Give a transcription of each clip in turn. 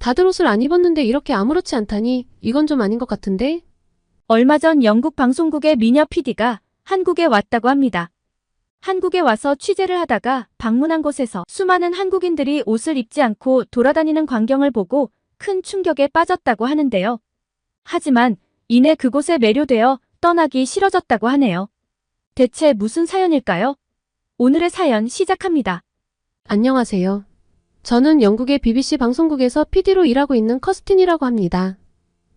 다들 옷을 안 입었는데 이렇게 아무렇지 않다니 이건 좀 아닌 것 같은데? 얼마 전 영국 방송국의 미녀 PD가 한국에 왔다고 합니다. 한국에 와서 취재를 하다가 방문한 곳에서 수많은 한국인들이 옷을 입지 않고 돌아다니는 광경을 보고 큰 충격에 빠졌다고 하는데요. 하지만 이내 그곳에 매료되어 떠나기 싫어졌다고 하네요. 대체 무슨 사연일까요? 오늘의 사연 시작합니다. 안녕하세요. 저는 영국의 BBC 방송국에서 PD로 일하고 있는 커스틴이라고 합니다.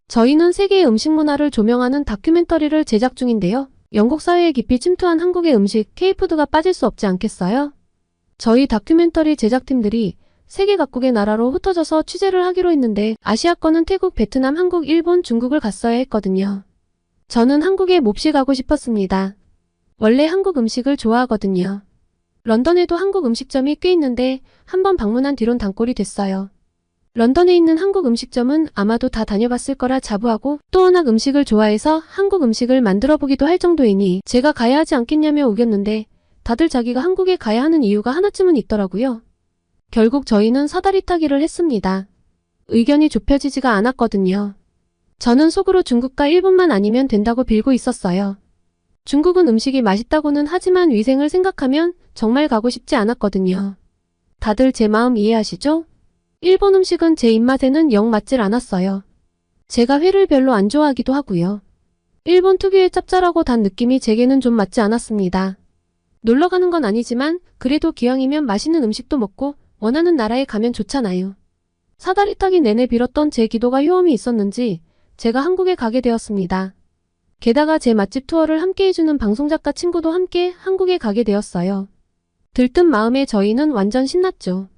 저희는 세계의 음식 문화를 조명하는 다큐멘터리를 제작 중인데요. 영국 사회에 깊이 침투한 한국의 음식, K푸드가 빠질 수 없지 않겠어요? 저희 다큐멘터리 제작팀들이 세계 각국의 나라로 흩어져서 취재를 하기로 했는데 아시아권은 태국, 베트남, 한국, 일본, 중국을 갔어야 했거든요. 저는 한국에 몹시 가고 싶었습니다. 원래 한국 음식을 좋아하거든요. 런던에도 한국 음식점이 꽤 있는데 한번 방문한 뒤론 단골이 됐어요. 런던에 있는 한국 음식점은 아마도 다 다녀봤을 거라 자부하고 또 워낙 음식을 좋아해서 한국 음식을 만들어 보기도 할 정도이니 제가 가야 하지 않겠냐며 우겼는데 다들 자기가 한국에 가야 하는 이유가 하나쯤은 있더라고요. 결국 저희는 사다리 타기를 했습니다. 의견이 좁혀지지가 않았거든요. 저는 속으로 중국과 일본만 아니면 된다고 빌고 있었어요. 중국은 음식이 맛있다고는 하지만 위생을 생각하면 정말 가고 싶지 않았거든요. 다들 제 마음 이해하시죠? 일본 음식은 제 입맛에는 영 맞질 않았어요. 제가 회를 별로 안 좋아하기도 하고요. 일본 특유의 짭짤하고 단 느낌이 제게는 좀 맞지 않았습니다. 놀러 가는 건 아니지만 그래도 기왕이면 맛있는 음식도 먹고 원하는 나라에 가면 좋잖아요. 사다리 타기 내내 빌었던 제 기도가 효험이 있었는지 제가 한국에 가게 되었습니다. 게다가 제 맛집 투어를 함께 해주는 방송작가 친구도 함께 한국에 가게 되었어요. 들뜬 마음에 저희는 완전 신났죠.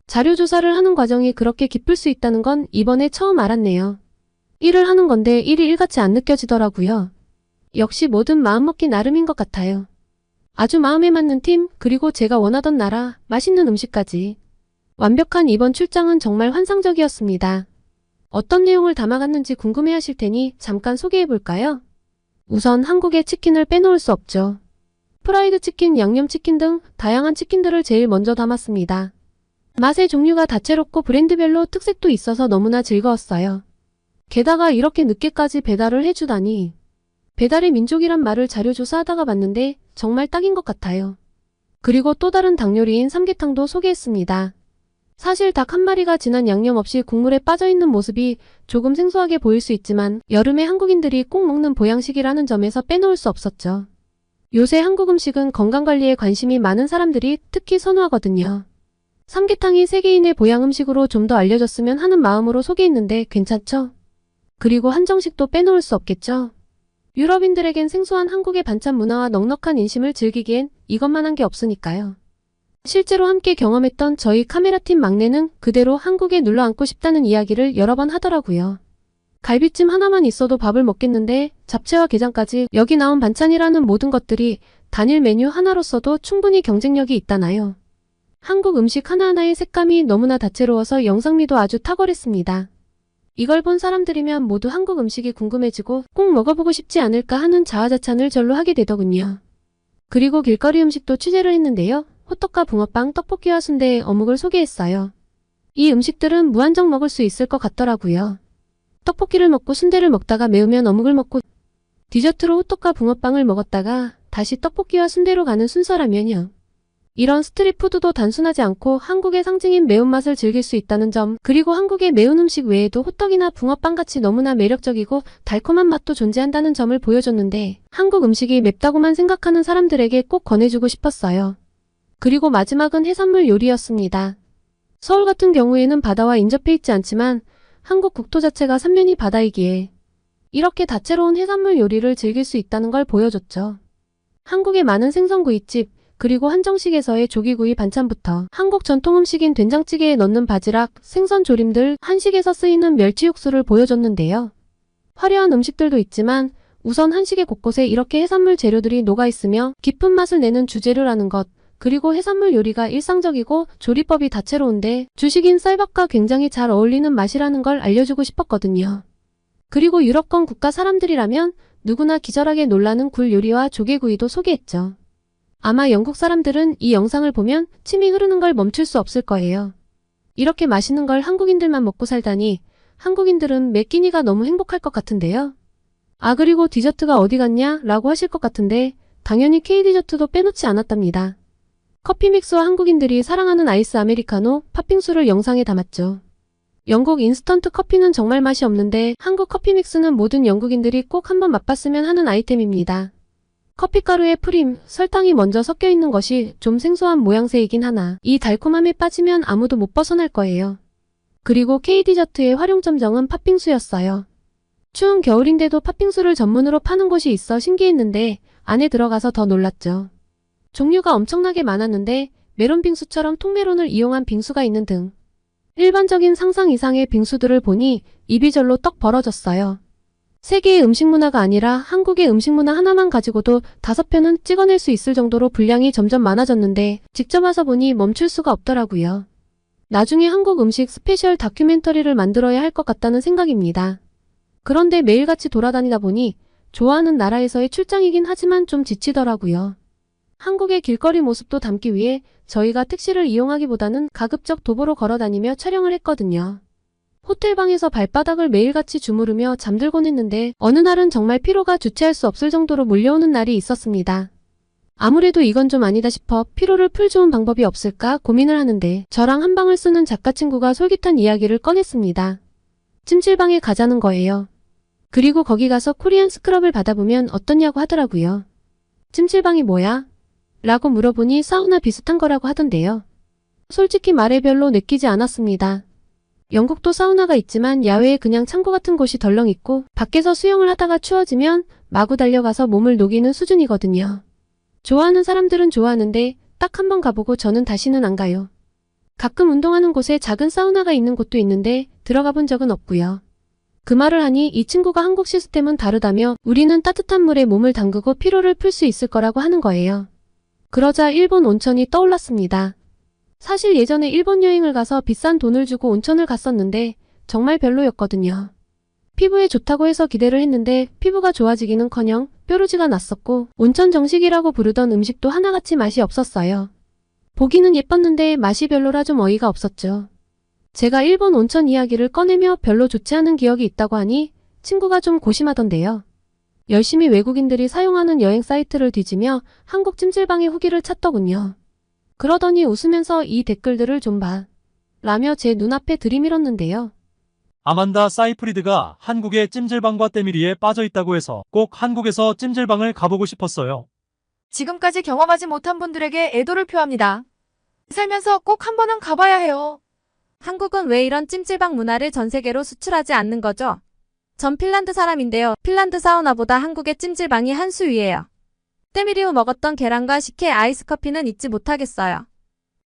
자료조사를 하는 과정이 그렇게 깊을 수 있다는 건 이번에 처음 알았네요. 일을 하는 건데 일이 일같이 안 느껴지더라고요. 역시 뭐든 마음먹기 나름인 것 같아요. 아주 마음에 맞는 팀, 그리고 제가 원하던 나라, 맛있는 음식까지. 완벽한 이번 출장은 정말 환상적이었습니다. 어떤 내용을 담아갔는지 궁금해하실 테니 잠깐 소개해볼까요? 우선 한국의 치킨을 빼놓을 수 없죠. 프라이드 치킨, 양념치킨 등 다양한 치킨들을 제일 먼저 담았습니다. 맛의 종류가 다채롭고 브랜드별로 특색도 있어서 너무나 즐거웠어요. 게다가 이렇게 늦게까지 배달을 해주다니. 배달의 민족이란 말을 자료조사하다가 봤는데 정말 딱인 것 같아요. 그리고 또 다른 닭 요리인 삼계탕도 소개했습니다. 사실 닭 한 마리가 진한 양념 없이 국물에 빠져있는 모습이 조금 생소하게 보일 수 있지만 여름에 한국인들이 꼭 먹는 보양식이라는 점에서 빼놓을 수 없었죠. 요새 한국 음식은 건강관리에 관심이 많은 사람들이 특히 선호하거든요. 삼계탕이 세계인의 보양 음식으로 좀 더 알려졌으면 하는 마음으로 소개했는데 괜찮죠? 그리고 한정식도 빼놓을 수 없겠죠? 유럽인들에겐 생소한 한국의 반찬 문화와 넉넉한 인심을 즐기기엔 이것만한 게 없으니까요. 실제로 함께 경험했던 저희 카메라팀 막내는 그대로 한국에 눌러 앉고 싶다는 이야기를 여러 번 하더라고요. 갈비찜 하나만 있어도 밥을 먹겠는데 잡채와 게장까지 여기 나온 반찬이라는 모든 것들이 단일 메뉴 하나로서도 충분히 경쟁력이 있다나요. 한국 음식 하나하나의 색감이 너무나 다채로워서 영상미도 아주 탁월했습니다. 이걸 본 사람들이면 모두 한국 음식이 궁금해지고 꼭 먹어보고 싶지 않을까 하는 자화자찬을 절로 하게 되더군요. 그리고 길거리 음식도 취재를 했는데요. 호떡과 붕어빵, 떡볶이와 순대, 어묵을 소개했어요. 이 음식들은 무한정 먹을 수 있을 것 같더라고요. 떡볶이를 먹고 순대를 먹다가 매우면 어묵을 먹고 디저트로 호떡과 붕어빵을 먹었다가 다시 떡볶이와 순대로 가는 순서라면요. 이런 스트릿푸드도 단순하지 않고 한국의 상징인 매운맛을 즐길 수 있다는 점, 그리고 한국의 매운 음식 외에도 호떡이나 붕어빵같이 너무나 매력적이고 달콤한 맛도 존재한다는 점을 보여줬는데 한국 음식이 맵다고만 생각하는 사람들에게 꼭 권해주고 싶었어요. 그리고 마지막은 해산물 요리였습니다. 서울 같은 경우에는 바다와 인접해 있지 않지만 한국 국토 자체가 삼면이 바다이기에 이렇게 다채로운 해산물 요리를 즐길 수 있다는 걸 보여줬죠. 한국의 많은 생선구이집, 그리고 한정식에서의 조기구이 반찬부터 한국 전통 음식인 된장찌개에 넣는 바지락, 생선 조림들, 한식에서 쓰이는 멸치 육수를 보여줬는데요. 화려한 음식들도 있지만 우선 한식의 곳곳에 이렇게 해산물 재료들이 녹아있으며 깊은 맛을 내는 주재료라는 것, 그리고 해산물 요리가 일상적이고 조리법이 다채로운데 주식인 쌀밥과 굉장히 잘 어울리는 맛이라는 걸 알려주고 싶었거든요. 그리고 유럽권 국가 사람들이라면 누구나 기절하게 놀라는 굴 요리와 조개구이도 소개했죠. 아마 영국 사람들은 이 영상을 보면 침이 흐르는 걸 멈출 수 없을 거예요. 이렇게 맛있는 걸 한국인들만 먹고 살다니 한국인들은 매 끼니가 너무 행복할 것 같은데요. 아, 그리고 디저트가 어디 갔냐? 라고 하실 것 같은데 당연히 K디저트도 빼놓지 않았답니다. 커피 믹스와 한국인들이 사랑하는 아이스 아메리카노, 팥빙수를 영상에 담았죠. 영국 인스턴트 커피는 정말 맛이 없는데 한국 커피 믹스는 모든 영국인들이 꼭 한번 맛봤으면 하는 아이템입니다. 커피가루에 프림, 설탕이 먼저 섞여 있는 것이 좀 생소한 모양새이긴 하나 이 달콤함에 빠지면 아무도 못 벗어날 거예요. 그리고 K디저트의 활용점정은 팥빙수였어요. 추운 겨울인데도 팥빙수를 전문으로 파는 곳이 있어 신기했는데 안에 들어가서 더 놀랐죠. 종류가 엄청나게 많았는데 메론 빙수처럼 통메론을 이용한 빙수가 있는 등 일반적인 상상 이상의 빙수들을 보니 입이 절로 떡 벌어졌어요. 세계의 음식 문화가 아니라 한국의 음식 문화 하나만 가지고도 5편은 찍어낼 수 있을 정도로 분량이 점점 많아졌는데 직접 와서 보니 멈출 수가 없더라고요. 나중에 한국 음식 스페셜 다큐멘터리를 만들어야 할 것 같다는 생각입니다. 그런데 매일같이 돌아다니다 보니 좋아하는 나라에서의 출장이긴 하지만 좀 지치더라고요. 한국의 길거리 모습도 담기 위해 저희가 택시를 이용하기보다는 가급적 도보로 걸어다니며 촬영을 했거든요. 호텔방에서 발바닥을 매일같이 주무르며 잠들곤 했는데 어느 날은 정말 피로가 주체할 수 없을 정도로 몰려오는 날이 있었습니다. 아무래도 이건 좀 아니다 싶어 피로를 풀 좋은 방법이 없을까 고민을 하는데 저랑 한 방을 쓰는 작가 친구가 솔깃한 이야기를 꺼냈습니다. 찜질방에 가자는 거예요. 그리고 거기 가서 코리안 스크럽을 받아보면 어떠냐고 하더라고요. 찜질방이 뭐야? 라고 물어보니 사우나 비슷한 거라고 하던데요. 솔직히 말해 별로 느끼지 않았습니다. 영국도 사우나가 있지만 야외에 그냥 창고 같은 곳이 덜렁 있고 밖에서 수영을 하다가 추워지면 마구 달려가서 몸을 녹이는 수준이거든요. 좋아하는 사람들은 좋아하는데 딱 한 번 가보고 저는 다시는 안 가요. 가끔 운동하는 곳에 작은 사우나가 있는 곳도 있는데 들어가 본 적은 없고요. 그 말을 하니 이 친구가 한국 시스템은 다르다며 우리는 따뜻한 물에 몸을 담그고 피로를 풀 수 있을 거라고 하는 거예요. 그러자 일본 온천이 떠올랐습니다. 사실 예전에 일본 여행을 가서 비싼 돈을 주고 온천을 갔었는데 정말 별로였거든요. 피부에 좋다고 해서 기대를 했는데 피부가 좋아지기는커녕 뾰루지가 났었고 온천 정식이라고 부르던 음식도 하나같이 맛이 없었어요. 보기는 예뻤는데 맛이 별로라 좀 어이가 없었죠. 제가 일본 온천 이야기를 꺼내며 별로 좋지 않은 기억이 있다고 하니 친구가 좀 고심하던데요. 열심히 외국인들이 사용하는 여행 사이트를 뒤지며 한국 찜질방의 후기를 찾더군요. 그러더니 웃으면서 이 댓글들을 좀 봐. 라며 제 눈앞에 들이밀었는데요. 아만다 사이프리드가 한국의 찜질방과 때밀이에 빠져있다고 해서 꼭 한국에서 찜질방을 가보고 싶었어요. 지금까지 경험하지 못한 분들에게 애도를 표합니다. 살면서 꼭 한 번은 가봐야 해요. 한국은 왜 이런 찜질방 문화를 전 세계로 수출하지 않는 거죠? 전 핀란드 사람인데요. 핀란드 사우나보다 한국의 찜질방이 한 수 위예요. 때밀이 후 먹었던 계란과 식혜 아이스 커피는 잊지 못하겠어요.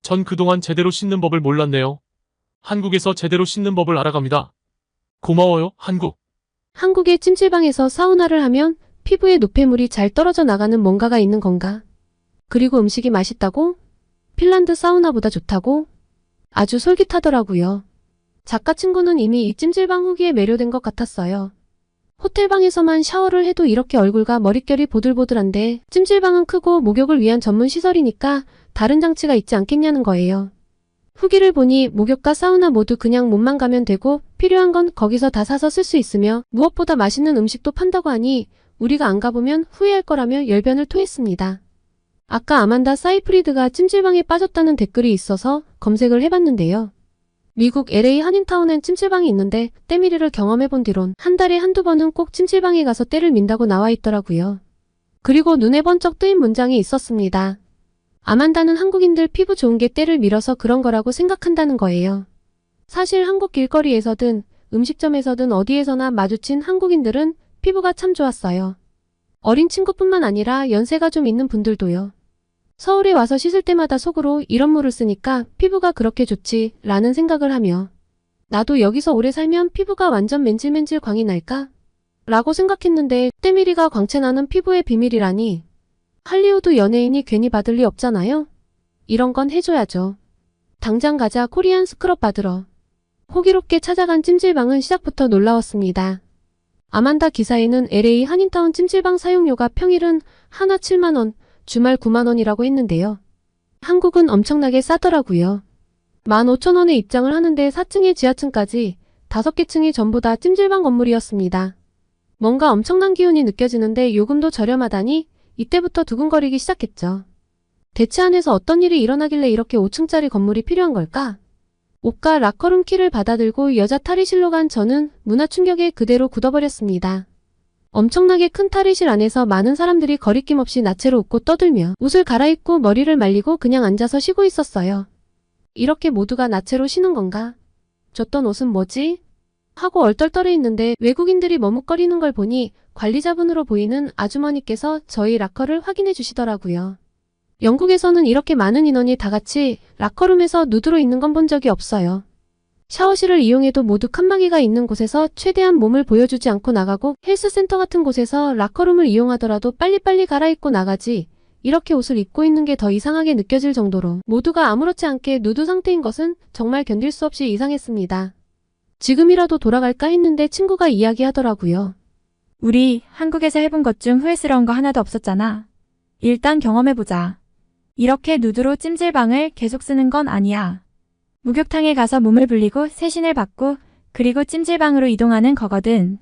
전 그동안 제대로 씻는 법을 몰랐네요. 한국에서 제대로 씻는 법을 알아갑니다. 고마워요, 한국. 한국의 찜질방에서 사우나를 하면 피부에 노폐물이 잘 떨어져 나가는 뭔가가 있는 건가? 그리고 음식이 맛있다고? 핀란드 사우나보다 좋다고? 아주 솔깃하더라고요. 작가 친구는 이미 이 찜질방 후기에 매료된 것 같았어요. 호텔방에서만 샤워를 해도 이렇게 얼굴과 머릿결이 보들보들한데 찜질방은 크고 목욕을 위한 전문 시설이니까 다른 장치가 있지 않겠냐는 거예요. 후기를 보니 목욕과 사우나 모두 그냥 몸만 가면 되고 필요한 건 거기서 다 사서 쓸 수 있으며 무엇보다 맛있는 음식도 판다고 하니 우리가 안 가보면 후회할 거라며 열변을 토했습니다. 아까 아만다 사이프리드가 찜질방에 빠졌다는 댓글이 있어서 검색을 해봤는데요. 미국 LA 한인타운엔 찜질방이 있는데 때밀이를 경험해본 뒤론 한 달에 한두 번은 꼭 찜질방에 가서 때를 민다고 나와 있더라고요. 그리고 눈에 번쩍 뜨인 문장이 있었습니다. 아만다는 한국인들 피부 좋은 게 때를 밀어서 그런 거라고 생각한다는 거예요. 사실 한국 길거리에서든 음식점에서든 어디에서나 마주친 한국인들은 피부가 참 좋았어요. 어린 친구뿐만 아니라 연세가 좀 있는 분들도요. 서울에 와서 씻을 때마다 속으로 이런 물을 쓰니까 피부가 그렇게 좋지 라는 생각을 하며 나도 여기서 오래 살면 피부가 완전 맨질맨질 광이 날까? 라고 생각했는데 때밀이가 광채나는 피부의 비밀이라니 할리우드 연예인이 괜히 받을 리 없잖아요? 이런 건 해줘야죠. 당장 가자 코리안 스크럽 받으러. 호기롭게 찾아간 찜질방은 시작부터 놀라웠습니다. 아만다 기사에는 LA 한인타운 찜질방 사용료가 평일은 하나 7만원, 주말 9만원이라고 했는데요. 한국은 엄청나게 싸더라고요. 15,000원에 입장을 하는데 4층에 지하층까지 5개 층이 전부 다 찜질방 건물이었습니다. 뭔가 엄청난 기운이 느껴지는데 요금도 저렴하다니 이때부터 두근거리기 시작했죠. 대체 안에서 어떤 일이 일어나길래 이렇게 5층짜리 건물이 필요한 걸까? 옷과 라커룸 키를 받아들고 여자 탈의실로 간 저는 문화 충격에 그대로 굳어버렸습니다. 엄청나게 큰 탈의실 안에서 많은 사람들이 거리낌 없이 나체로 웃고 떠들며 옷을 갈아입고 머리를 말리고 그냥 앉아서 쉬고 있었어요. 이렇게 모두가 나체로 쉬는 건가? 줬던 옷은 뭐지? 하고 얼떨떨해 있는데 외국인들이 머뭇거리는 걸 보니 관리자분으로 보이는 아주머니께서 저희 라커를 확인해 주시더라고요. 영국에서는 이렇게 많은 인원이 다 같이 라커룸에서 누드로 있는 건 본 적이 없어요. 샤워실을 이용해도 모두 칸막이가 있는 곳에서 최대한 몸을 보여주지 않고 나가고 헬스센터 같은 곳에서 라커룸을 이용하더라도 빨리빨리 갈아입고 나가지 이렇게 옷을 입고 있는 게 더 이상하게 느껴질 정도로 모두가 아무렇지 않게 누드 상태인 것은 정말 견딜 수 없이 이상했습니다. 지금이라도 돌아갈까 했는데 친구가 이야기하더라고요. 우리 한국에서 해본 것 중 후회스러운 거 하나도 없었잖아. 일단 경험해보자. 이렇게 누드로 찜질방을 계속 쓰는 건 아니야. 목욕탕에 가서 몸을 불리고 세신을 받고 그리고 찜질방으로 이동하는 거거든.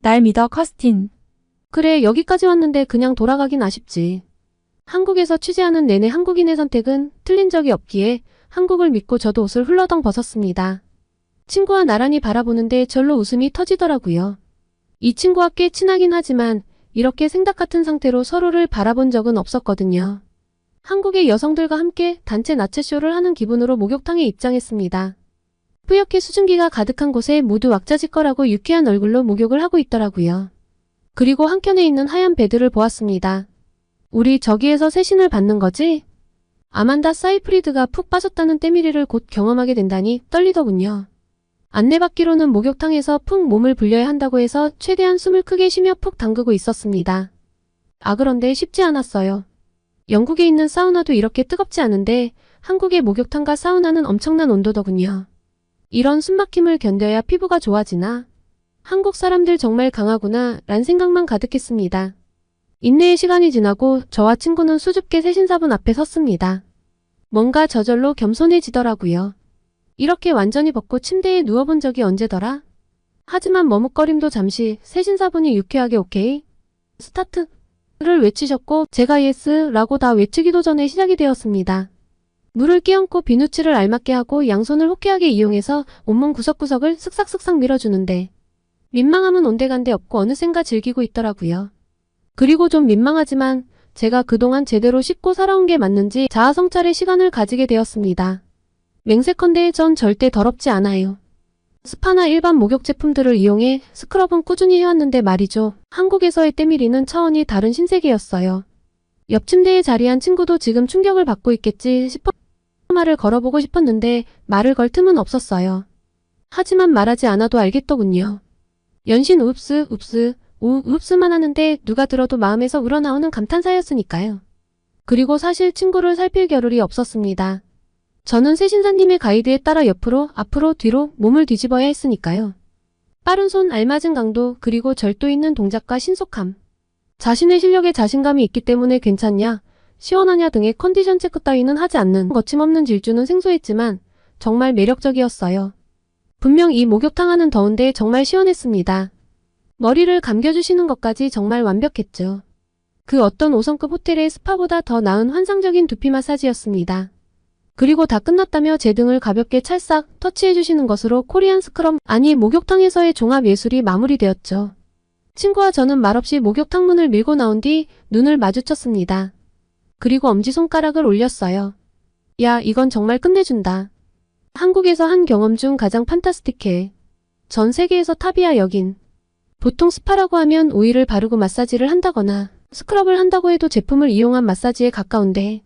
날 믿어, 커스틴. 그래, 여기까지 왔는데 그냥 돌아가긴 아쉽지. 한국에서 취재하는 내내 한국인의 선택은 틀린 적이 없기에 한국을 믿고 저도 옷을 훌러덩 벗었습니다. 친구와 나란히 바라보는데 절로 웃음이 터지더라고요. 이 친구와 꽤 친하긴 하지만 이렇게 생닭 같은 상태로 서로를 바라본 적은 없었거든요. 한국의 여성들과 함께 단체 나체쇼를 하는 기분으로 목욕탕에 입장했습니다. 뿌옇게 수증기가 가득한 곳에 모두 왁자지껄하고 유쾌한 얼굴로 목욕을 하고 있더라고요. 그리고 한켠에 있는 하얀 베드를 보았습니다. 우리 저기에서 세신을 받는 거지? 아만다 사이프리드가 푹 빠졌다는 때밀이를 곧 경험하게 된다니 떨리더군요. 안내받기로는 목욕탕에서 푹 몸을 불려야 한다고 해서 최대한 숨을 크게 쉬며 푹 담그고 있었습니다. 아, 그런데 쉽지 않았어요. 영국에 있는 사우나도 이렇게 뜨겁지 않은데 한국의 목욕탕과 사우나는 엄청난 온도더군요. 이런 숨막힘을 견뎌야 피부가 좋아지나? 한국 사람들 정말 강하구나 란 생각만 가득했습니다. 인내의 시간이 지나고 저와 친구는 수줍게 세신사분 앞에 섰습니다. 뭔가 저절로 겸손해지더라고요. 이렇게 완전히 벗고 침대에 누워본 적이 언제더라? 하지만 머뭇거림도 잠시 세신사분이 유쾌하게 오케이, 스타트를 외치셨고 제가 예스라고 다 외치기도 전에 시작이 되었습니다. 물을 끼얹고 비누칠을 알맞게 하고 양손을 호쾌하게 이용해서 온몸 구석구석을 쓱싹쓱싹 밀어주는데 민망함은 온데간데 없고 어느샌가 즐기고 있더라고요. 그리고 좀 민망하지만 제가 그동안 제대로 씻고 살아온 게 맞는지 자아성찰의 시간을 가지게 되었습니다. 맹세컨대 전 절대 더럽지 않아요. 스파나 일반 목욕 제품들을 이용해 스크럽은 꾸준히 해왔는데 말이죠. 한국에서의 때밀이는 차원이 다른 신세계였어요. 옆 침대에 자리한 친구도 지금 충격을 받고 있겠지 싶어 말을 걸어보고 싶었는데 말을 걸 틈은 없었어요. 하지만 말하지 않아도 알겠더군요. 연신 읍스 읍스만 하는데 누가 들어도 마음에서 우러나오는 감탄사였으니까요. 그리고 사실 친구를 살필 겨를이 없었습니다. 저는 세신사님의 가이드에 따라 옆으로, 앞으로, 뒤로 몸을 뒤집어야 했으니까요. 빠른 손, 알맞은 강도, 그리고 절도 있는 동작과 신속함. 자신의 실력에 자신감이 있기 때문에 괜찮냐, 시원하냐 등의 컨디션 체크 따위는 하지 않는 거침없는 질주는 생소했지만 정말 매력적이었어요. 분명 이 목욕탕 안은 더운데 정말 시원했습니다. 머리를 감겨주시는 것까지 정말 완벽했죠. 그 어떤 5성급 호텔의 스파보다 더 나은 환상적인 두피 마사지였습니다. 그리고 다 끝났다며 제 등을 가볍게 찰싹 터치해주시는 것으로 코리안 스크럼, 아니 목욕탕에서의 종합 예술이 마무리되었죠. 친구와 저는 말없이 목욕탕 문을 밀고 나온 뒤 눈을 마주쳤습니다. 그리고 엄지손가락을 올렸어요. 야, 이건 정말 끝내준다. 한국에서 한 경험 중 가장 판타스틱해. 전 세계에서 탑이야 여긴. 보통 스파라고 하면 오일을 바르고 마사지를 한다거나 스크럽을 한다고 해도 제품을 이용한 마사지에 가까운데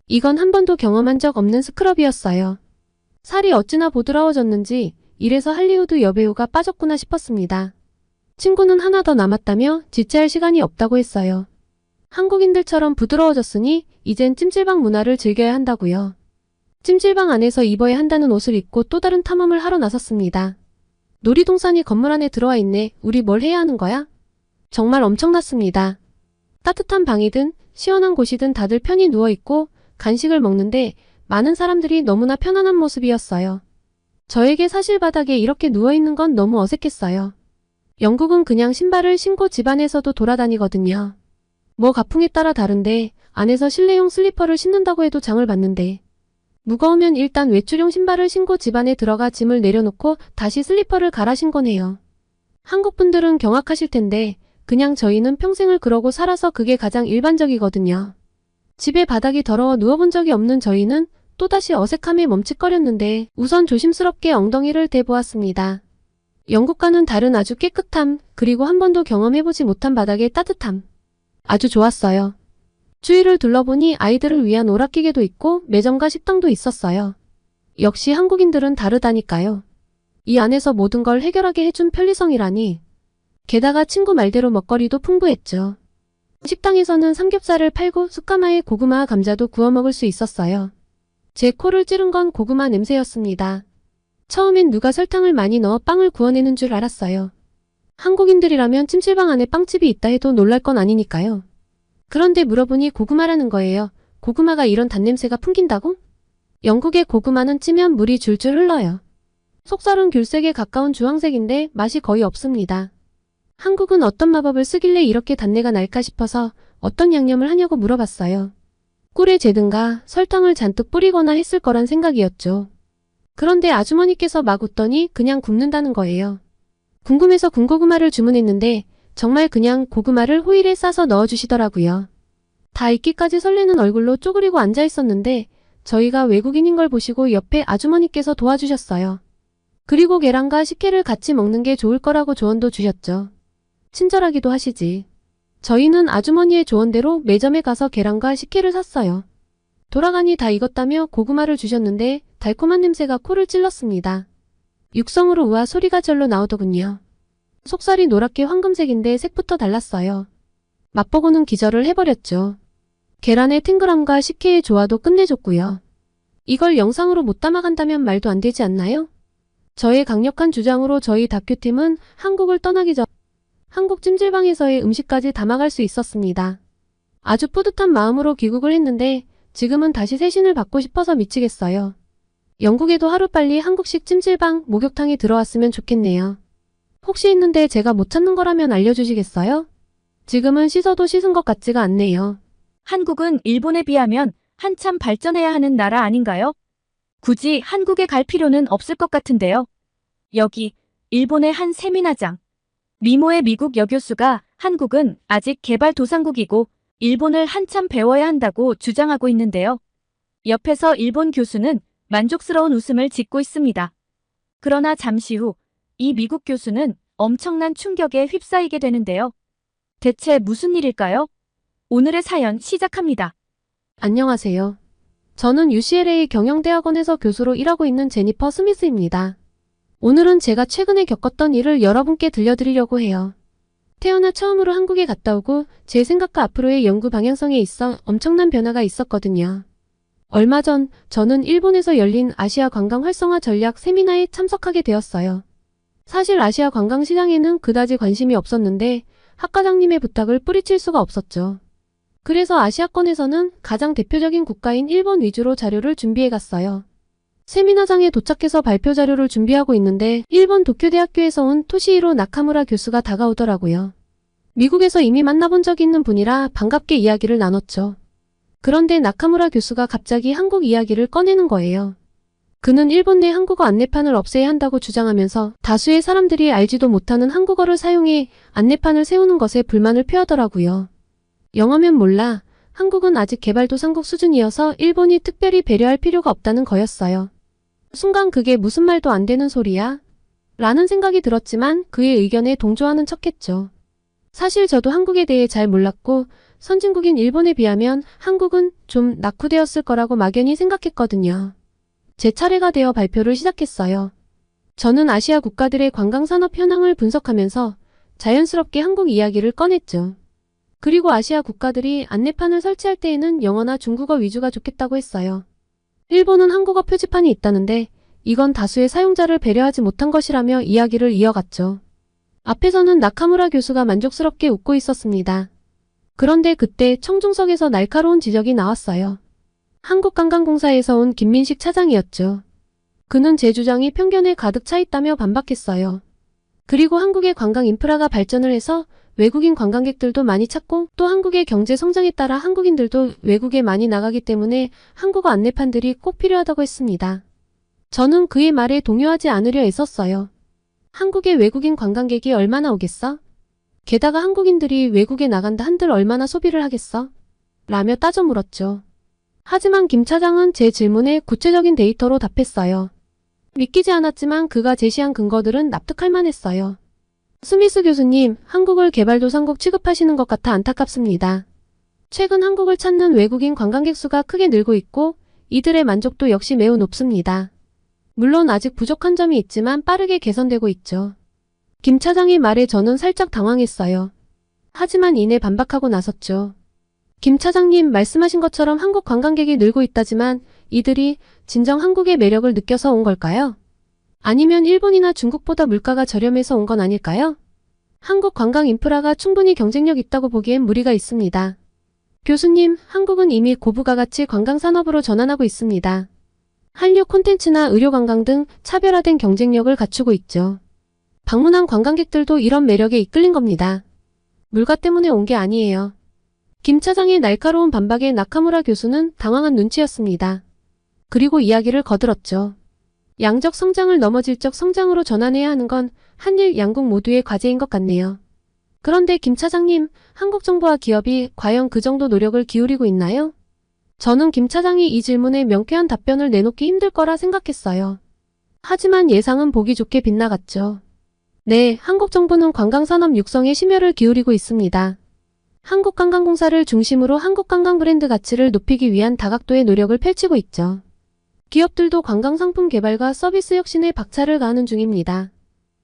이건 한 번도 경험한 적 없는 스크럽이었어요. 살이 어찌나 보드라워졌는지 이래서 할리우드 여배우가 빠졌구나 싶었습니다. 친구는 하나 더 남았다며 지체할 시간이 없다고 했어요. 한국인들처럼 부드러워졌으니 이젠 찜질방 문화를 즐겨야 한다고요. 찜질방 안에서 입어야 한다는 옷을 입고 또 다른 탐험을 하러 나섰습니다. 놀이동산이 건물 안에 들어와 있네. 우리 뭘 해야 하는 거야? 정말 엄청났습니다. 따뜻한 방이든 시원한 곳이든 다들 편히 누워있고 간식을 먹는데 많은 사람들이 너무나 편안한 모습이었어요. 저에게 사실 바닥에 이렇게 누워있는 건 너무 어색했어요. 영국은 그냥 신발을 신고 집안에서도 돌아다니거든요. 뭐 가풍에 따라 다른데 안에서 실내용 슬리퍼를 신는다고 해도 장을 봤는데 무거우면 일단 외출용 신발을 신고 집 안에 들어가 짐을 내려놓고 다시 슬리퍼를 갈아 신곤 해요. 한국 분들은 경악하실 텐데 그냥 저희는 평생을 그러고 살아서 그게 가장 일반적이거든요. 집에 바닥이 더러워 누워본 적이 없는 저희는 또다시 어색함에 멈칫거렸는데 우선 조심스럽게 엉덩이를 대보았습니다. 영국과는 다른 아주 깨끗함, 그리고 한 번도 경험해보지 못한 바닥의 따뜻함. 아주 좋았어요. 주위를 둘러보니 아이들을 위한 오락기계도 있고 매점과 식당도 있었어요. 역시 한국인들은 다르다니까요. 이 안에서 모든 걸 해결하게 해준 편리성이라니. 게다가 친구 말대로 먹거리도 풍부했죠. 식당에서는 삼겹살을 팔고 숯가마에 고구마 감자도 구워 먹을 수 있었어요. 제 코를 찌른 건 고구마 냄새였습니다. 처음엔 누가 설탕을 많이 넣어 빵을 구워내는 줄 알았어요. 한국인들이라면 찜질방 안에 빵집이 있다 해도 놀랄 건 아니니까요. 그런데 물어보니 고구마라는 거예요. 고구마가 이런 단냄새가 풍긴다고? 영국의 고구마는 찌면 물이 줄줄 흘러요. 속살은 귤색에 가까운 주황색인데 맛이 거의 없습니다. 한국은 어떤 마법을 쓰길래 이렇게 단내가 날까 싶어서 어떤 양념을 하냐고 물어봤어요. 꿀에 재든가 설탕을 잔뜩 뿌리거나 했을 거란 생각이었죠. 그런데 아주머니께서 막 웃더니 그냥 굽는다는 거예요. 궁금해서 군고구마를 주문했는데 정말 그냥 고구마를 호일에 싸서 넣어주시더라고요. 다 익기까지 설레는 얼굴로 쪼그리고 앉아있었는데 저희가 외국인인 걸 보시고 옆에 아주머니께서 도와주셨어요. 그리고 계란과 식혜를 같이 먹는 게 좋을 거라고 조언도 주셨죠. 친절하기도 하시지. 저희는 아주머니의 조언대로 매점에 가서 계란과 식혜를 샀어요. 돌아가니 다 익었다며 고구마를 주셨는데 달콤한 냄새가 코를 찔렀습니다. 육성으로 우아 소리가 절로 나오더군요. 속살이 노랗게 황금색인데 색부터 달랐어요. 맛보고는 기절을 해버렸죠. 계란의 탱글함과 식혜의 조화도 끝내줬고요. 이걸 영상으로 못 담아간다면 말도 안 되지 않나요? 저의 강력한 주장으로 저희 다큐팀은 한국을 떠나기 전 한국 찜질방에서의 음식까지 담아갈 수 있었습니다. 아주 뿌듯한 마음으로 귀국을 했는데 지금은 다시 새신을 받고 싶어서 미치겠어요. 영국에도 하루빨리 한국식 찜질방, 목욕탕이 들어왔으면 좋겠네요. 혹시 있는데 제가 못 찾는 거라면 알려주시겠어요? 지금은 씻어도 씻은 것 같지가 않네요. 한국은 일본에 비하면 한참 발전해야 하는 나라 아닌가요? 굳이 한국에 갈 필요는 없을 것 같은데요. 여기 일본의 한 세미나장. 미모의 미국 여교수가 한국은 아직 개발도상국이고 일본을 한참 배워야 한다고 주장하고 있는데요. 옆에서 일본 교수는 만족스러운 웃음을 짓고 있습니다. 그러나 잠시 후 이 미국 교수는 엄청난 충격에 휩싸이게 되는데요. 대체 무슨 일일까요? 오늘의 사연 시작합니다. 안녕하세요. 저는 UCLA 경영대학원에서 교수로 일하고 있는 제니퍼 스미스입니다. 오늘은 제가 최근에 겪었던 일을 여러분께 들려드리려고 해요. 태어나 처음으로 한국에 갔다 오고 제 생각과 앞으로의 연구 방향성에 있어 엄청난 변화가 있었거든요. 얼마 전 저는 일본에서 열린 아시아 관광 활성화 전략 세미나에 참석하게 되었어요. 사실 아시아 관광 시장에는 그다지 관심이 없었는데 학과장님의 부탁을 뿌리칠 수가 없었죠. 그래서 아시아권에서는 가장 대표적인 국가인 일본 위주로 자료를 준비해 갔어요. 세미나장에 도착해서 발표 자료를 준비하고 있는데 일본 도쿄대학교에서 온 토시히로 나카무라 교수가 다가오더라고요. 미국에서 이미 만나본 적이 있는 분이라 반갑게 이야기를 나눴죠. 그런데 나카무라 교수가 갑자기 한국 이야기를 꺼내는 거예요. 그는 일본 내 한국어 안내판을 없애야 한다고 주장하면서 다수의 사람들이 알지도 못하는 한국어를 사용해 안내판을 세우는 것에 불만을 표하더라고요. 영어면 몰라. 한국은 아직 개발도상국 수준이어서 일본이 특별히 배려할 필요가 없다는 거였어요. 순간 그게 무슨 말도 안 되는 소리야? 라는 생각이 들었지만 그의 의견에 동조하는 척했죠. 사실 저도 한국에 대해 잘 몰랐고 선진국인 일본에 비하면 한국은 좀 낙후되었을 거라고 막연히 생각했거든요. 제 차례가 되어 발표를 시작했어요. 저는 아시아 국가들의 관광산업 현황을 분석하면서 자연스럽게 한국 이야기를 꺼냈죠. 그리고 아시아 국가들이 안내판을 설치할 때에는 영어나 중국어 위주가 좋겠다고 했어요. 일본은 한국어 표지판이 있다는데 이건 다수의 사용자를 배려하지 못한 것이라며 이야기를 이어갔죠. 앞에서는 나카무라 교수가 만족스럽게 웃고 있었습니다. 그런데 그때 청중석에서 날카로운 지적이 나왔어요. 한국관광공사에서 온 김민식 차장이었죠. 그는 제 주장이 편견에 가득 차 있다며 반박했어요. 그리고 한국의 관광 인프라가 발전을 해서 외국인 관광객들도 많이 찾고 또 한국의 경제 성장에 따라 한국인들도 외국에 많이 나가기 때문에 한국어 안내판들이 꼭 필요하다고 했습니다. 저는 그의 말에 동요하지 않으려 애썼어요. 한국의 외국인 관광객이 얼마나 오겠어? 게다가 한국인들이 외국에 나간다 한들 얼마나 소비를 하겠어? 라며 따져 물었죠. 하지만 김 차장은 제 질문에 구체적인 데이터로 답했어요. 믿기지 않았지만 그가 제시한 근거들은 납득할 만했어요. 스미스 교수님, 한국을 개발도상국 취급하시는 것 같아 안타깝습니다. 최근 한국을 찾는 외국인 관광객 수가 크게 늘고 있고 이들의 만족도 역시 매우 높습니다. 물론 아직 부족한 점이 있지만 빠르게 개선되고 있죠. 김 차장의 말에 저는 살짝 당황했어요. 하지만 이내 반박하고 나섰죠. 김 차장님 말씀하신 것처럼 한국 관광객이 늘고 있다지만 이들이 진정 한국의 매력을 느껴서 온 걸까요? 아니면 일본이나 중국보다 물가가 저렴해서 온 건 아닐까요? 한국 관광 인프라가 충분히 경쟁력 있다고 보기엔 무리가 있습니다. 교수님, 한국은 이미 고부가가치 관광산업으로 전환하고 있습니다. 한류 콘텐츠나 의료관광 등 차별화된 경쟁력을 갖추고 있죠. 방문한 관광객들도 이런 매력에 이끌린 겁니다. 물가 때문에 온 게 아니에요. 김 차장의 날카로운 반박에 나카무라 교수는 당황한 눈치였습니다. 그리고 이야기를 거들었죠. 양적 성장을 넘어 질적 성장으로 전환해야 하는 건 한일 양국 모두의 과제인 것 같네요. 그런데 김 차장님, 한국 정부와 기업이 과연 그 정도 노력을 기울이고 있나요? 저는 김 차장이 이 질문에 명쾌한 답변을 내놓기 힘들 거라 생각했어요. 하지만 예상은 보기 좋게 빗나갔죠. 네, 한국 정부는 관광산업 육성에 심혈을 기울이고 있습니다. 한국관광공사를 중심으로 한국 관광 브랜드 가치를 높이기 위한 다각도의 노력을 펼치고 있죠. 기업들도 관광상품 개발과 서비스 혁신에 박차를 가하는 중입니다.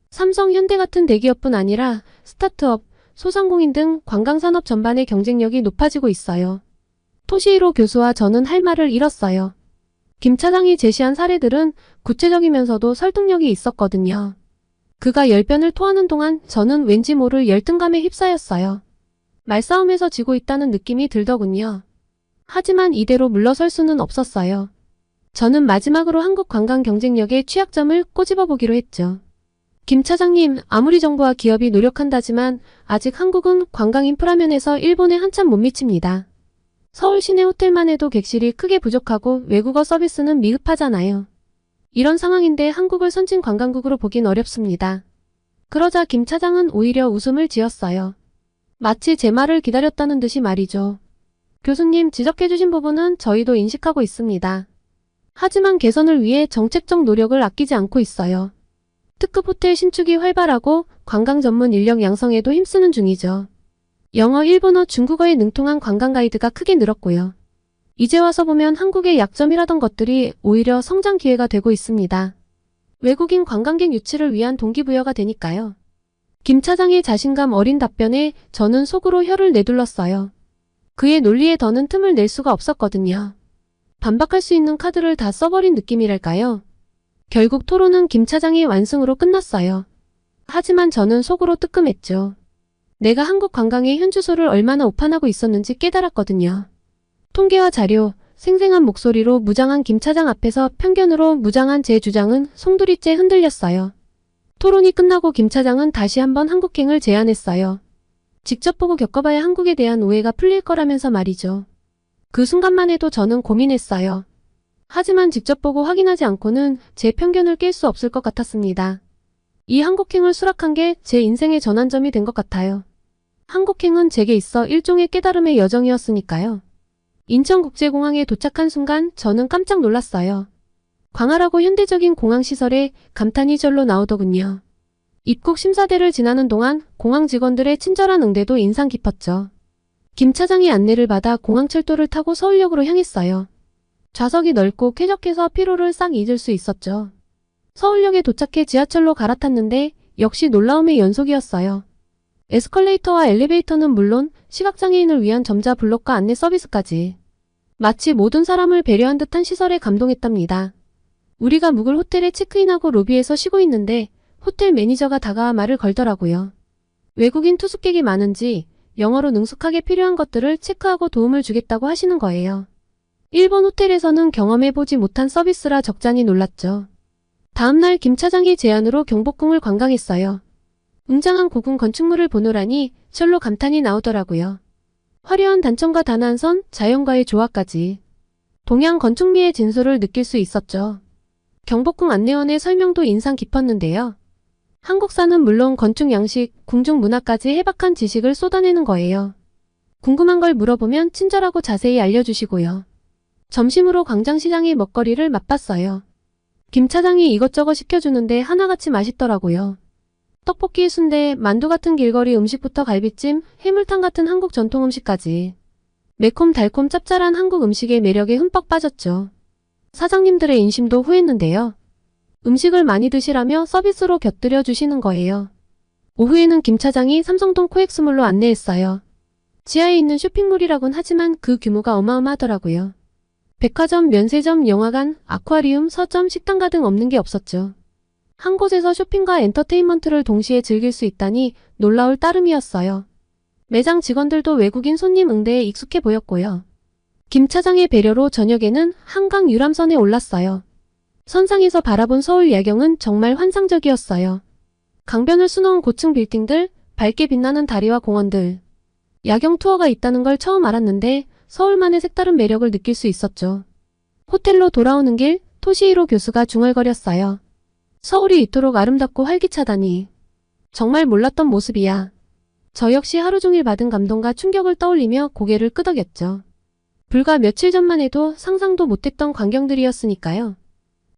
삼성, 현대 같은 대기업뿐 아니라 스타트업, 소상공인 등 관광산업 전반의 경쟁력이 높아지고 있어요. 토시히로 교수와 저는 할 말을 잃었어요. 김 차장이 제시한 사례들은 구체적이면서도 설득력이 있었거든요. 그가 열변을 토하는 동안 저는 왠지 모를 열등감에 휩싸였어요. 말싸움에서 지고 있다는 느낌이 들더군요. 하지만 이대로 물러설 수는 없었어요. 저는 마지막으로 한국 관광 경쟁력의 취약점을 꼬집어 보기로 했죠. 김 차장님, 아무리 정부와 기업이 노력한다지만 아직 한국은 관광 인프라 면에서 일본에 한참 못 미칩니다. 서울 시내 호텔만 해도 객실이 크게 부족하고 외국어 서비스는 미흡하잖아요. 이런 상황인데 한국을 선진 관광국으로 보긴 어렵습니다. 그러자 김 차장은 오히려 웃음을 지었어요. 마치 제 말을 기다렸다는 듯이 말이죠. 교수님, 지적해주신 부분은 저희도 인식하고 있습니다. 하지만 개선을 위해 정책적 노력을 아끼지 않고 있어요. 특급 호텔 신축이 활발하고 관광 전문 인력 양성에도 힘쓰는 중이죠. 영어, 일본어, 중국어에 능통한 관광 가이드가 크게 늘었고요. 이제 와서 보면 한국의 약점이라던 것들이 오히려 성장 기회가 되고 있습니다. 외국인 관광객 유치를 위한 동기부여가 되니까요. 김 차장의 자신감 어린 답변에 저는 속으로 혀를 내둘렀어요. 그의 논리에 더는 틈을 낼 수가 없었거든요. 반박할 수 있는 카드를 다 써버린 느낌이랄까요. 결국 토론은 김 차장의 완승으로 끝났어요. 하지만 저는 속으로 뜨끔했죠. 내가 한국 관광의 현주소를 얼마나 오판하고 있었는지 깨달았거든요. 통계와 자료, 생생한 목소리로 무장한 김 차장 앞에서 편견으로 무장한 제 주장은 송두리째 흔들렸어요. 토론이 끝나고 김 차장은 다시 한번 한국행을 제안했어요. 직접 보고 겪어봐야 한국에 대한 오해가 풀릴 거라면서 말이죠. 그 순간만 해도 저는 고민했어요. 하지만 직접 보고 확인하지 않고는 제 편견을 깰 수 없을 것 같았습니다. 이 한국행을 수락한 게 제 인생의 전환점이 된 것 같아요. 한국행은 제게 있어 일종의 깨달음의 여정이었으니까요. 인천국제공항에 도착한 순간 저는 깜짝 놀랐어요. 광활하고 현대적인 공항시설에 감탄이 절로 나오더군요. 입국 심사대를 지나는 동안 공항 직원들의 친절한 응대도 인상 깊었죠. 김 차장의 안내를 받아 공항철도를 타고 서울역으로 향했어요. 좌석이 넓고 쾌적해서 피로를 싹 잊을 수 있었죠. 서울역에 도착해 지하철로 갈아탔는데 역시 놀라움의 연속이었어요. 에스컬레이터와 엘리베이터는 물론 시각장애인을 위한 점자 블록과 안내 서비스까지. 마치 모든 사람을 배려한 듯한 시설에 감동했답니다. 우리가 묵을 호텔에 체크인하고 로비에서 쉬고 있는데 호텔 매니저가 다가와 말을 걸더라고요. 외국인 투숙객이 많은지 영어로 능숙하게 필요한 것들을 체크하고 도움을 주겠다고 하시는 거예요. 일본 호텔에서는 경험해보지 못한 서비스라 적잖이 놀랐죠. 다음날 김 차장의 제안으로 경복궁을 관광했어요. 웅장한 고궁 건축물을 보노라니 절로 감탄이 나오더라고요. 화려한 단청과 단아한 선, 자연과의 조화까지. 동양 건축미의 진수를 느낄 수 있었죠. 경복궁 안내원의 설명도 인상 깊었는데요. 한국사는 물론 건축 양식, 궁중 문화까지 해박한 지식을 쏟아내는 거예요. 궁금한 걸 물어보면 친절하고 자세히 알려주시고요. 점심으로 광장시장의 먹거리를 맛봤어요. 김 차장이 이것저것 시켜주는데 하나같이 맛있더라고요. 떡볶이, 순대, 만두 같은 길거리 음식부터 갈비찜, 해물탕 같은 한국 전통 음식까지. 매콤 달콤 짭짤한 한국 음식의 매력에 흠뻑 빠졌죠. 사장님들의 인심도 후했는데요. 음식을 많이 드시라며 서비스로 곁들여 주시는 거예요. 오후에는 김 차장이 삼성동 코엑스몰로 안내했어요. 지하에 있는 쇼핑몰이라곤 하지만 그 규모가 어마어마하더라고요. 백화점, 면세점, 영화관, 아쿠아리움, 서점, 식당 가등 없는 게 없었죠. 한 곳에서 쇼핑과 엔터테인먼트를 동시에 즐길 수 있다니 놀라울 따름이었어요. 매장 직원들도 외국인 손님 응대에 익숙해 보였고요. 김 차장의 배려로 저녁에는 한강 유람선에 올랐어요. 선상에서 바라본 서울 야경은 정말 환상적이었어요. 강변을 수놓은 고층 빌딩들, 밝게 빛나는 다리와 공원들. 야경 투어가 있다는 걸 처음 알았는데 서울만의 색다른 매력을 느낄 수 있었죠. 호텔로 돌아오는 길 토시히로 교수가 중얼거렸어요. 서울이 이토록 아름답고 활기차다니. 정말 몰랐던 모습이야. 저 역시 하루 종일 받은 감동과 충격을 떠올리며 고개를 끄덕였죠. 불과 며칠 전만 해도 상상도 못했던 광경들이었으니까요.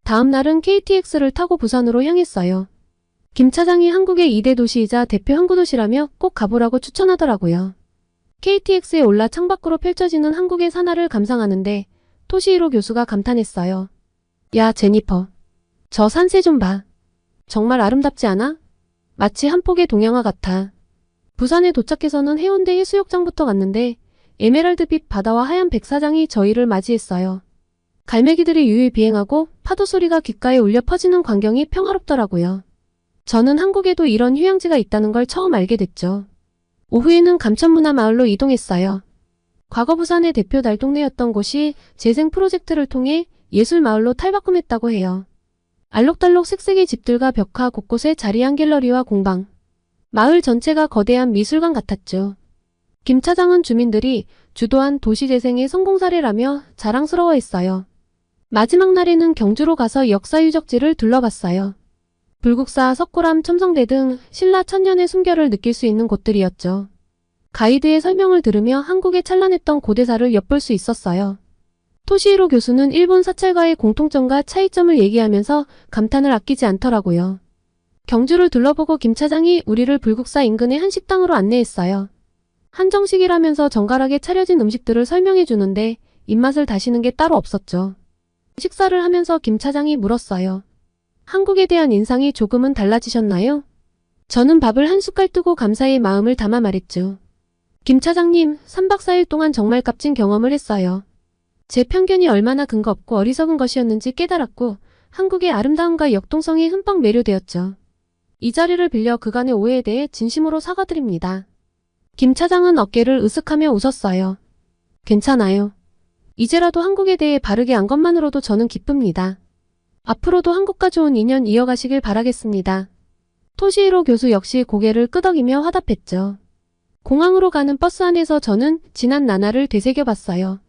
다음 날은 KTX를 타고 부산으로 향했어요. 김 차장이 한국의 2대 도시이자 대표 항구도시라며 꼭 가보라고 추천하더라고요. KTX에 올라 창밖으로 펼쳐지는 한국의 산하를 감상하는데 토시히로 교수가 감탄했어요. 야, 제니퍼. 저 산세 좀 봐. 정말 아름답지 않아? 마치 한 폭의 동양화 같아. 부산에 도착해서는 해운대 해수욕장부터 갔는데 에메랄드빛 바다와 하얀 백사장이 저희를 맞이했어요. 갈매기들이 유유 비행하고 파도 소리가 귓가에 울려 퍼지는 광경이 평화롭더라고요. 저는 한국에도 이런 휴양지가 있다는 걸 처음 알게 됐죠. 오후에는 감천문화마을로 이동했어요. 과거 부산의 대표 달동네였던 곳이 재생 프로젝트를 통해 예술마을로 탈바꿈했다고 해요. 알록달록 색색의 집들과 벽화 곳곳에 자리한 갤러리와 공방. 마을 전체가 거대한 미술관 같았죠. 김 차장은 주민들이 주도한 도시재생의 성공 사례라며 자랑스러워했어요. 마지막 날에는 경주로 가서 역사유적지를 둘러봤어요. 불국사, 석굴암, 첨성대 등 신라 천년의 순결을 느낄 수 있는 곳들이었죠. 가이드의 설명을 들으며 한국의 찬란했던 고대사를 엿볼 수 있었어요. 토시히로 교수는 일본 사찰과의 공통점과 차이점을 얘기하면서 감탄을 아끼지 않더라고요. 경주를 둘러보고 김 차장이 우리를 불국사 인근의 한 식당으로 안내했어요. 한정식이라면서 정갈하게 차려진 음식들을 설명해 주는데 입맛을 다시는 게 따로 없었죠. 식사를 하면서 김 차장이 물었어요. 한국에 대한 인상이 조금은 달라지셨나요? 저는 밥을 한 숟갈 뜨고 감사의 마음을 담아 말했죠. 김 차장님, 3박 4일 동안 정말 값진 경험을 했어요. 제 편견이 얼마나 근거 없고 어리석은 것이었는지 깨달았고 한국의 아름다움과 역동성에 흠뻑 매료되었죠. 이 자리를 빌려 그간의 오해에 대해 진심으로 사과드립니다. 김 차장은 어깨를 으쓱하며 웃었어요. 괜찮아요. 이제라도 한국에 대해 바르게 안 것만으로도 저는 기쁩니다. 앞으로도 한국과 좋은 인연 이어가시길 바라겠습니다. 토시히로 교수 역시 고개를 끄덕이며 화답했죠. 공항으로 가는 버스 안에서 저는 지난 나날을 되새겨봤어요.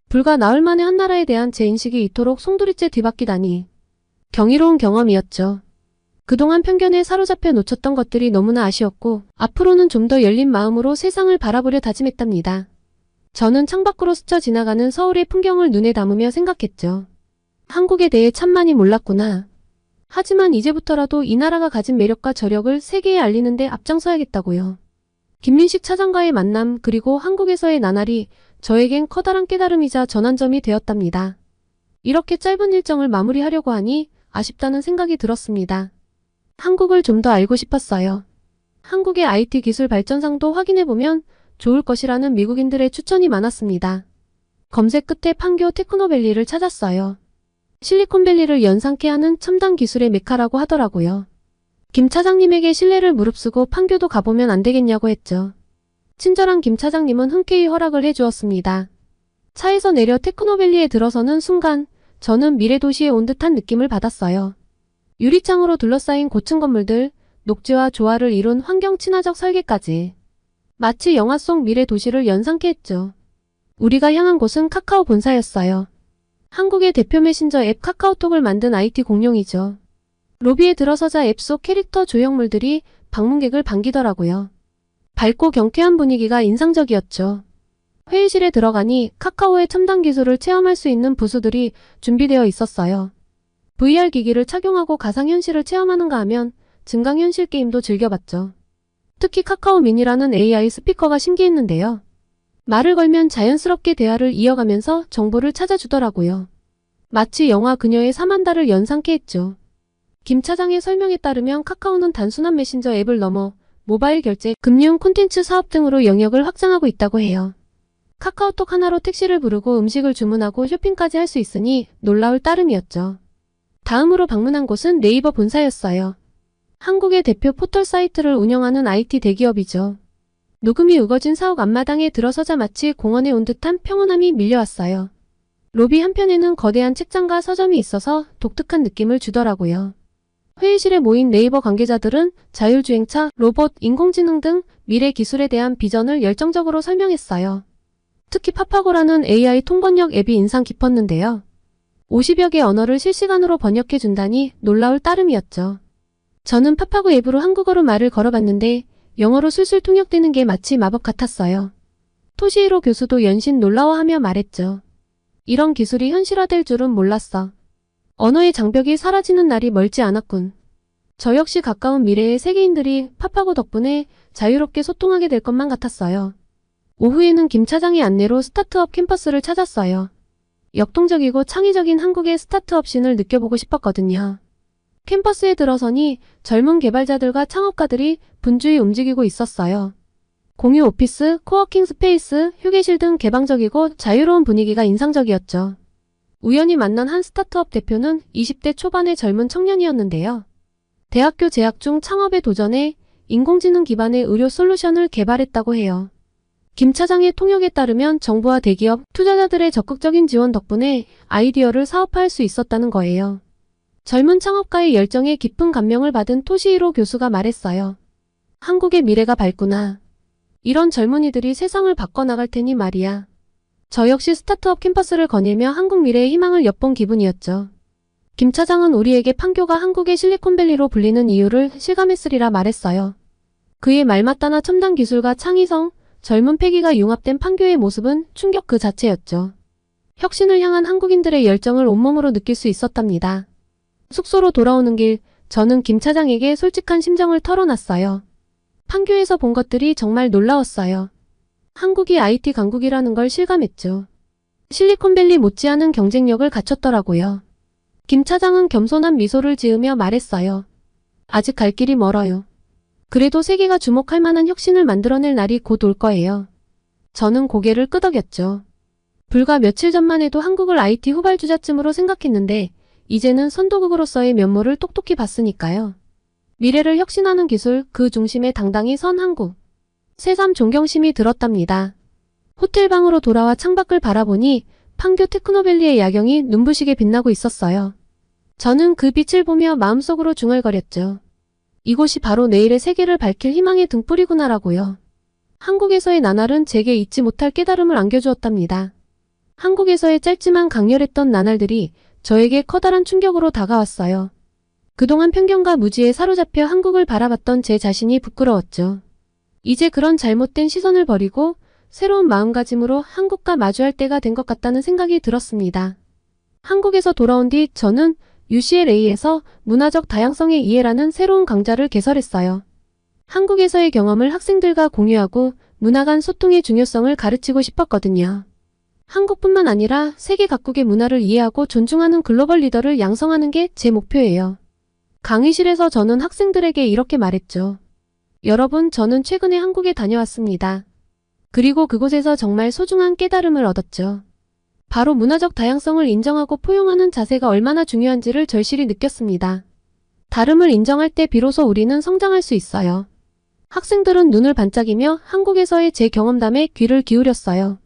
불과 나흘 만에 한나라에 대한 제 인식이 이토록 송두리째 뒤바뀌다니. 경이로운 경험이었죠. 그동안 편견에 사로잡혀 놓쳤던 것들이 너무나 아쉬웠고 앞으로는 좀 더 열린 마음으로 세상을 바라보려 다짐했답니다. 저는 창밖으로 스쳐 지나가는 서울의 풍경을 눈에 담으며 생각했죠. 한국에 대해 참 많이 몰랐구나. 하지만 이제부터라도 이 나라가 가진 매력과 저력을 세계에 알리는 데 앞장서야겠다고요. 김민식 차장과의 만남 그리고 한국에서의 나날이 저에겐 커다란 깨달음이자 전환점이 되었답니다. 이렇게 짧은 일정을 마무리하려고 하니 아쉽다는 생각이 들었습니다. 한국을 좀 더 알고 싶었어요. 한국의 IT 기술 발전상도 확인해보면 좋을 것이라는 미국인들의 추천이 많았습니다. 검색 끝에 판교 테크노밸리를 찾았어요. 실리콘밸리를 연상케 하는 첨단 기술의 메카라고 하더라고요. 김 차장님에게 신뢰를 무릅쓰고 판교도 가보면 안 되겠냐고 했죠. 친절한 김 차장님은 흔쾌히 허락을 해주었습니다. 차에서 내려 테크노밸리에 들어서는 순간 저는 미래 도시에 온 듯한 느낌을 받았어요. 유리창으로 둘러싸인 고층 건물들, 녹지와 조화를 이룬 환경 친화적 설계까지. 마치 영화 속 미래 도시를 연상케 했죠. 우리가 향한 곳은 카카오 본사였어요. 한국의 대표 메신저 앱 카카오톡을 만든 IT 공룡이죠. 로비에 들어서자 앱 속 캐릭터 조형물들이 방문객을 반기더라고요. 밝고 경쾌한 분위기가 인상적이었죠. 회의실에 들어가니 카카오의 첨단 기술을 체험할 수 있는 부수들이 준비되어 있었어요. VR 기기를 착용하고 가상현실을 체험하는가 하면 증강현실 게임도 즐겨봤죠. 특히 카카오 미니라는 AI 스피커가 신기했는데요. 말을 걸면 자연스럽게 대화를 이어가면서 정보를 찾아주더라고요. 마치 영화 그녀의 사만다를 연상케 했죠. 김 차장의 설명에 따르면 카카오는 단순한 메신저 앱을 넘어 모바일 결제, 금융, 콘텐츠 사업 등으로 영역을 확장하고 있다고 해요. 카카오톡 하나로 택시를 부르고 음식을 주문하고 쇼핑까지 할 수 있으니 놀라울 따름이었죠. 다음으로 방문한 곳은 네이버 본사였어요. 한국의 대표 포털 사이트를 운영하는 IT 대기업이죠. 녹음이 우거진 사옥 앞마당에 들어서자 마치 공원에 온 듯한 평온함이 밀려왔어요. 로비 한편에는 거대한 책장과 서점이 있어서 독특한 느낌을 주더라고요. 회의실에 모인 네이버 관계자들은 자율주행차, 로봇, 인공지능 등 미래 기술에 대한 비전을 열정적으로 설명했어요. 특히 파파고라는 AI 통번역 앱이 인상 깊었는데요. 50여 개 언어를 실시간으로 번역해준다니 놀라울 따름이었죠. 저는 파파고 앱으로 한국어로 말을 걸어봤는데 영어로 술술 통역되는 게 마치 마법 같았어요. 토시히로 교수도 연신 놀라워하며 말했죠. 이런 기술이 현실화될 줄은 몰랐어. 언어의 장벽이 사라지는 날이 멀지 않았군. 저 역시 가까운 미래의 세계인들이 파파고 덕분에 자유롭게 소통하게 될 것만 같았어요. 오후에는 김 차장의 안내로 스타트업 캠퍼스를 찾았어요. 역동적이고 창의적인 한국의 스타트업 씬을 느껴보고 싶었거든요. 캠퍼스에 들어서니 젊은 개발자들과 창업가들이 분주히 움직이고 있었어요. 공유 오피스, 코워킹 스페이스, 휴게실 등 개방적이고 자유로운 분위기가 인상적이었죠. 우연히 만난 한 스타트업 대표는 20대 초반의 젊은 청년이었는데요. 대학교 재학 중 창업에 도전해 인공지능 기반의 의료 솔루션을 개발했다고 해요. 김 차장의 통역에 따르면 정부와 대기업, 투자자들의 적극적인 지원 덕분에 아이디어를 사업화할 수 있었다는 거예요. 젊은 창업가의 열정에 깊은 감명을 받은 토시히로 교수가 말했어요. 한국의 미래가 밝구나. 이런 젊은이들이 세상을 바꿔나갈 테니 말이야. 저 역시 스타트업 캠퍼스를 거닐며 한국 미래의 희망을 엿본 기분이었죠. 김 차장은 우리에게 판교가 한국의 실리콘밸리로 불리는 이유를 실감했으리라 말했어요. 그의 말맞다나 첨단 기술과 창의성, 젊은 패기가 융합된 판교의 모습은 충격 그 자체였죠. 혁신을 향한 한국인들의 열정을 온몸으로 느낄 수 있었답니다. 숙소로 돌아오는 길, 저는 김 차장에게 솔직한 심정을 털어놨어요. 판교에서 본 것들이 정말 놀라웠어요. 한국이 IT 강국이라는 걸 실감했죠. 실리콘밸리 못지않은 경쟁력을 갖췄더라고요. 김 차장은 겸손한 미소를 지으며 말했어요. 아직 갈 길이 멀어요. 그래도 세계가 주목할 만한 혁신을 만들어낼 날이 곧 올 거예요. 저는 고개를 끄덕였죠. 불과 며칠 전만 해도 한국을 IT 후발주자쯤으로 생각했는데 이제는 선도국으로서의 면모를 똑똑히 봤으니까요. 미래를 혁신하는 기술, 그 중심에 당당히 선 한국. 새삼 존경심이 들었답니다. 호텔방으로 돌아와 창밖을 바라보니 판교 테크노밸리의 야경이 눈부시게 빛나고 있었어요. 저는 그 빛을 보며 마음속으로 중얼거렸죠. 이곳이 바로 내일의 세계를 밝힐 희망의 등불이구나라고요. 한국에서의 나날은 제게 잊지 못할 깨달음을 안겨주었답니다. 한국에서의 짧지만 강렬했던 나날들이 저에게 커다란 충격으로 다가왔어요. 그동안 편견과 무지에 사로잡혀 한국을 바라봤던 제 자신이 부끄러웠죠. 이제 그런 잘못된 시선을 버리고 새로운 마음가짐으로 한국과 마주할 때가 된 것 같다는 생각이 들었습니다. 한국에서 돌아온 뒤 저는 UCLA에서 문화적 다양성의 이해라는 새로운 강좌를 개설했어요. 한국에서의 경험을 학생들과 공유하고 문화 간 소통의 중요성을 가르치고 싶었거든요. 한국뿐만 아니라 세계 각국의 문화를 이해하고 존중하는 글로벌 리더를 양성하는 게 제 목표예요. 강의실에서 저는 학생들에게 이렇게 말했죠. 여러분, 저는 최근에 한국에 다녀왔습니다. 그리고 그곳에서 정말 소중한 깨달음을 얻었죠. 바로 문화적 다양성을 인정하고 포용하는 자세가 얼마나 중요한지를 절실히 느꼈습니다. 다름을 인정할 때 비로소 우리는 성장할 수 있어요. 학생들은 눈을 반짝이며 한국에서의 제 경험담에 귀를 기울였어요.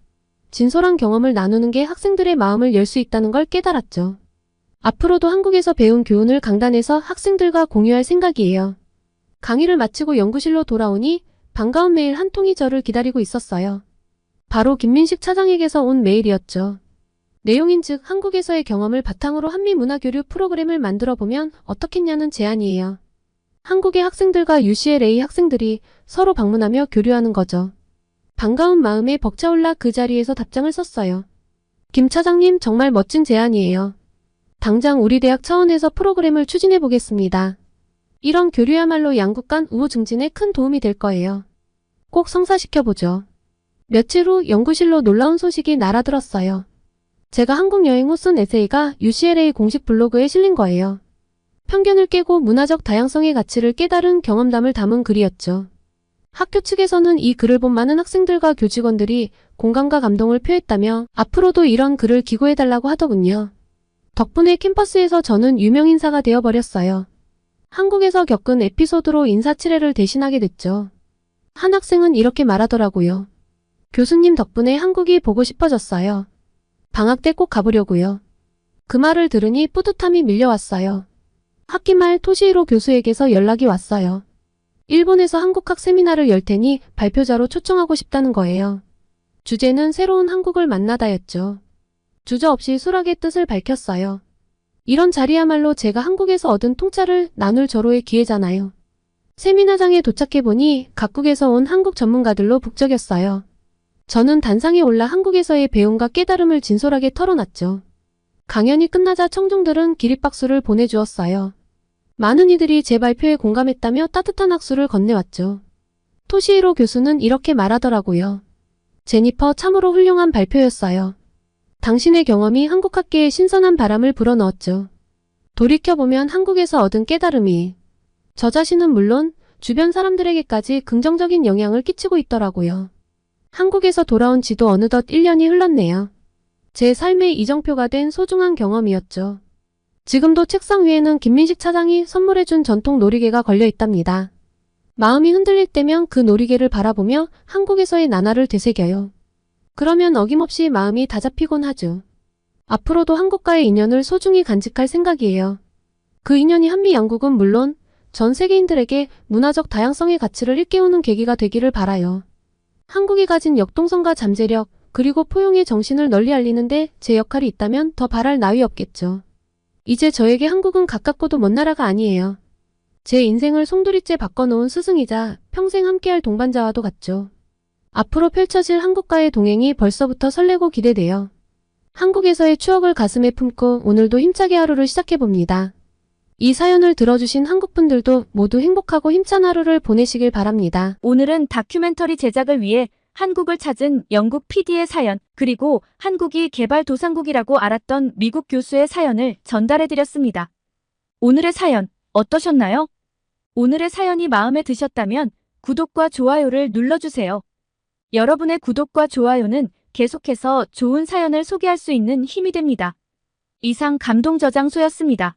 진솔한 경험을 나누는 게 학생들의 마음을 열 수 있다는 걸 깨달았죠. 앞으로도 한국에서 배운 교훈을 강단에서 학생들과 공유할 생각이에요. 강의를 마치고 연구실로 돌아오니 반가운 메일 한 통이 저를 기다리고 있었어요. 바로 김민식 차장에게서 온 메일이었죠. 내용인즉 한국에서의 경험을 바탕으로 한미 문화교류 프로그램을 만들어 보면 어떻겠냐는 제안이에요. 한국의 학생들과 UCLA 학생들이 서로 방문하며 교류하는 거죠. 반가운 마음에 벅차올라 그 자리에서 답장을 썼어요. 김 차장님 정말 멋진 제안이에요. 당장 우리 대학 차원에서 프로그램을 추진해 보겠습니다. 이런 교류야말로 양국 간 우호 증진에 큰 도움이 될 거예요. 꼭 성사시켜보죠. 며칠 후 연구실로 놀라운 소식이 날아들었어요. 제가 한국 여행 후 쓴 에세이가 UCLA 공식 블로그에 실린 거예요. 편견을 깨고 문화적 다양성의 가치를 깨달은 경험담을 담은 글이었죠. 학교 측에서는 이 글을 본 많은 학생들과 교직원들이 공감과 감동을 표했다며 앞으로도 이런 글을 기고해달라고 하더군요. 덕분에 캠퍼스에서 저는 유명 인사가 되어버렸어요. 한국에서 겪은 에피소드로 인사치레를 대신하게 됐죠. 한 학생은 이렇게 말하더라고요. 교수님 덕분에 한국이 보고 싶어졌어요. 방학 때 꼭 가보려고요. 그 말을 들으니 뿌듯함이 밀려왔어요. 학기 말 토시히로 교수에게서 연락이 왔어요. 일본에서 한국학 세미나를 열 테니 발표자로 초청하고 싶다는 거예요. 주제는 새로운 한국을 만나다였죠. 주저없이 수락의 뜻을 밝혔어요. 이런 자리야말로 제가 한국에서 얻은 통찰을 나눌 절호의 기회잖아요. 세미나장에 도착해보니 각국에서 온 한국 전문가들로 북적였어요. 저는 단상에 올라 한국에서의 배움과 깨달음을 진솔하게 털어놨죠. 강연이 끝나자 청중들은 기립박수를 보내주었어요. 많은 이들이 제 발표에 공감했다며 따뜻한 악수를 건네왔죠. 토시히로 교수는 이렇게 말하더라고요. 제니퍼 참으로 훌륭한 발표였어요. 당신의 경험이 한국학계에 신선한 바람을 불어넣었죠. 돌이켜보면 한국에서 얻은 깨달음이 저 자신은 물론 주변 사람들에게까지 긍정적인 영향을 끼치고 있더라고요. 한국에서 돌아온 지도 어느덧 1년이 흘렀네요. 제 삶의 이정표가 된 소중한 경험이었죠. 지금도 책상 위에는 김민식 차장이 선물해준 전통 놀이개가 걸려 있답니다. 마음이 흔들릴 때면 그 놀이개를 바라보며 한국에서의 나날을 되새겨요. 그러면 어김없이 마음이 다잡히곤 하죠. 앞으로도 한국과의 인연을 소중히 간직할 생각이에요. 그 인연이 한미 양국은 물론 전 세계인들에게 문화적 다양성의 가치를 일깨우는 계기가 되기를 바라요. 한국이 가진 역동성과 잠재력, 그리고 포용의 정신을 널리 알리는데 제 역할이 있다면 더 바랄 나위 없겠죠. 이제 저에게 한국은 가깝고도 먼 나라가 아니에요. 제 인생을 송두리째 바꿔놓은 스승이자 평생 함께할 동반자와도 같죠. 앞으로 펼쳐질 한국과의 동행이 벌써부터 설레고 기대돼요. 한국에서의 추억을 가슴에 품고 오늘도 힘차게 하루를 시작해봅니다. 이 사연을 들어주신 한국분들도 모두 행복하고 힘찬 하루를 보내시길 바랍니다. 오늘은 다큐멘터리 제작을 위해 한국을 찾은 영국 PD의 사연, 그리고 한국이 개발도상국이라고 알았던 미국 교수의 사연을 전달해드렸습니다. 오늘의 사연 어떠셨나요? 오늘의 사연이 마음에 드셨다면 구독과 좋아요를 눌러주세요. 여러분의 구독과 좋아요는 계속해서 좋은 사연을 소개할 수 있는 힘이 됩니다. 이상 감동저장소였습니다.